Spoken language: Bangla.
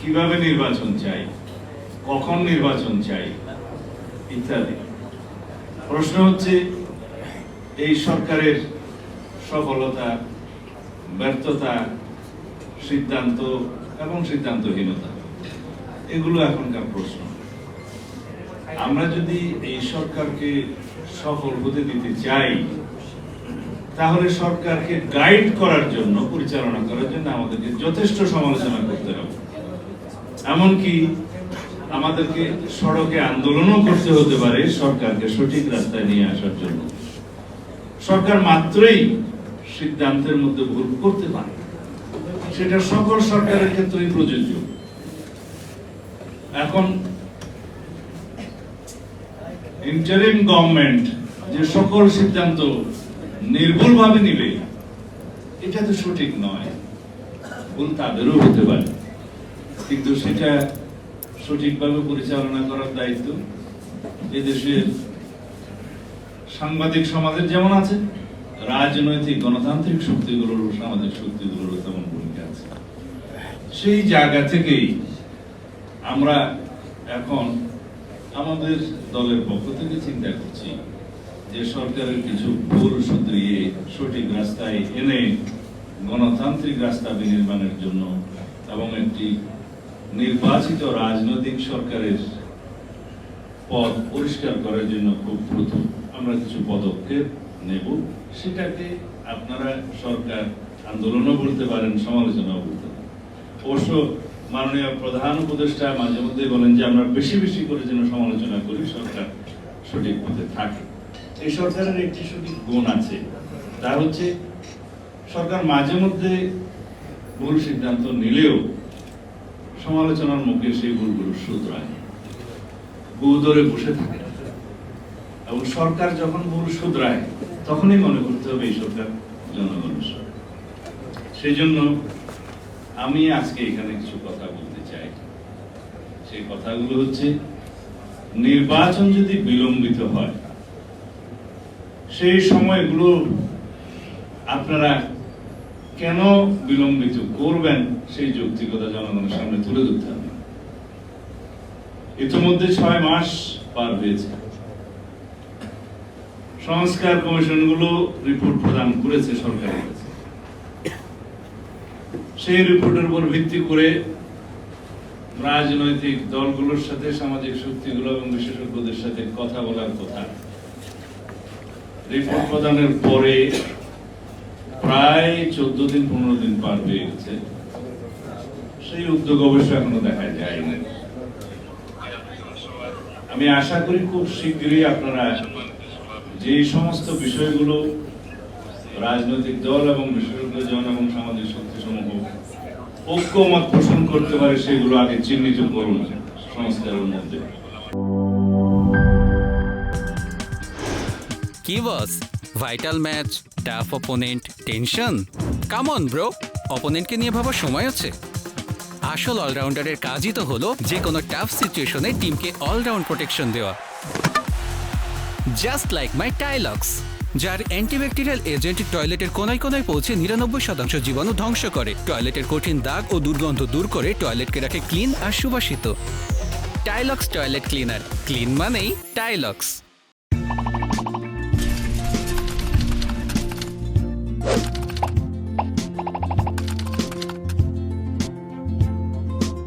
কিভাবে নির্বাচন চাই, কখন নির্বাচন চাই ইত্যাদি। প্রশ্ন হচ্ছে এই সরকারের সফলতা, ব্যর্থতা, সিদ্ধান্ত এবং সিদ্ধান্তহীনতা, এগুলো এখনকার প্রশ্ন। আমরা যদি এই সরকারকে সফল হতে দিতে চাই, তাহলে সরকারকে গাইড করার জন্য, পরিচালনা করার জন্য আমাদেরকে যথেষ্ট সমালোচনা করতে হবে। এমনকি আমাদেরকে সড়কে আন্দোলনও করতে হতে পারে সরকারকে সঠিক রাস্তায় নিয়ে আসার জন্য। সরকার মাত্রই সিদ্ধান্তের মধ্যে ভুল করতে পারে, সেটা সকল সরকারের ক্ষেত্রেই প্রযোজ্য। এখন ইন্টারিম গভর্নমেন্ট যে সকল সিদ্ধান্ত নির্ভুলভাবে নিবে, এটা তো সঠিক নয়। ভুল তাদেরও হতে পারে, কিন্তু সেটা সঠিকভাবে পরিচালনা করার দায়িত্ব এদেশের সাংবাদিক সমাজের যেমন আছে, রাজনৈতিক গণতান্ত্রিক শক্তিগুলোর, সামাজিক শক্তিগুলোরও তেমন ভূমিকা আছে। সেই জায়গা থেকেই আমরা এখন আমাদের দলের পক্ষ থেকে চিন্তা করছি যে সরকারের কিছু ভুল শুধরিয়ে সঠিক রাস্তায় এনে গণতান্ত্রিক রাস্তা বিনির্মাণের জন্য এবং একটি নির্বাচিত রাজনৈতিক সরকারের পথ পরিষ্কার করার জন্য খুব দ্রুত আমরা কিছু পদক্ষেপ নেব। সেটাকে আপনারা সরকার আন্দোলনও বলতে পারেন, সমালোচনাও বলতে পারেন। অবশ্য মাননীয় প্রধান উপদেষ্টা মাঝে মধ্যে বলেন যে আমরা বেশি বেশি করে যেন সমালোচনা করি, সরকার সঠিক পথে থাকে। এই সরকারের একটি সঠিক গুণ আছে, তা হচ্ছে সরকার মাঝে মধ্যে ভুল সিদ্ধান্ত নিলেও সমালোচনার মুখে সেই ভুলগুলো শুধরায়, ভুল ধরে বসে থাকে। এবং সরকার যখন ভুল শুধরায় তখনই মনে করতে হবে এই সরকার জনগণের সরকার। সেই জন্য আমি আজকে এখানে কিছু কথা বলতে চাই। সেই কথাগুলো হচ্ছে, নির্বাচন যদি বিলম্বিত হয়, সেই সময়গুলো আপনারা কেন বিলম্বিত করবেন সেই যৌক্তিকতা জনগণের সামনে তুলে ধরতে হবে। ইতিমধ্যে 6 মাস পার হয়েছে, সংস্কার কমিশনগুলো রিপোর্ট প্রদান করেছে সরকারের কাছে। সেই রিপোর্টের উপর ভিত্তি করে রাজনৈতিক দলগুলোর সাথে, সামাজিক শক্তিগুলো এবং বিশেষজ্ঞদের সাথে কথা বলার কথা। রিপোর্ট প্রদানের পরে প্রায় 14 দিন 15 দিন পার হয়ে গেছে, সেই উদ্যোগ অবশ্য এখনো দেখা যায়নি। আমি আশা করি খুব শীঘ্রই আপনারা যে সমস্ত বিষয়গুলো রাজনৈতিক দল এবং বিশেষজ্ঞজন এবং সামাজিক শক্তি সমূহ ঐক্যমত পোষণ করতে পারে, সেগুলো আগে চিহ্নিত করুন সংস্কারের মধ্যে। কি boss, vital match, tough opponent, tension? Come on bro, অপোনেন্টকে নিয়ে ভাবার সময় আছে। আসল অলরাউন্ডারের কাজই তো হলো যে কোনো টাফ সিচুয়েশনে টিমকে অলরাউন্ড প্রোটেকশন দেওয়া। জাস্ট লাইক মাই টাইলক্স, যার অ্যান্টিব্যাকটেরিয়াল এজেন্ট টয়লেটের কোনায় কোনায় পৌঁছে 99% জীবাণু ধ্বংস করে, টয়লেটের কঠিন দাগ ও দুর্গন্ধ দূর করে টয়লেটকে রাখে ক্লিন আর সুবাসিত। টাইলক্স টয়লেট ক্লিনার, ক্লিন মানেই টাইলক্স।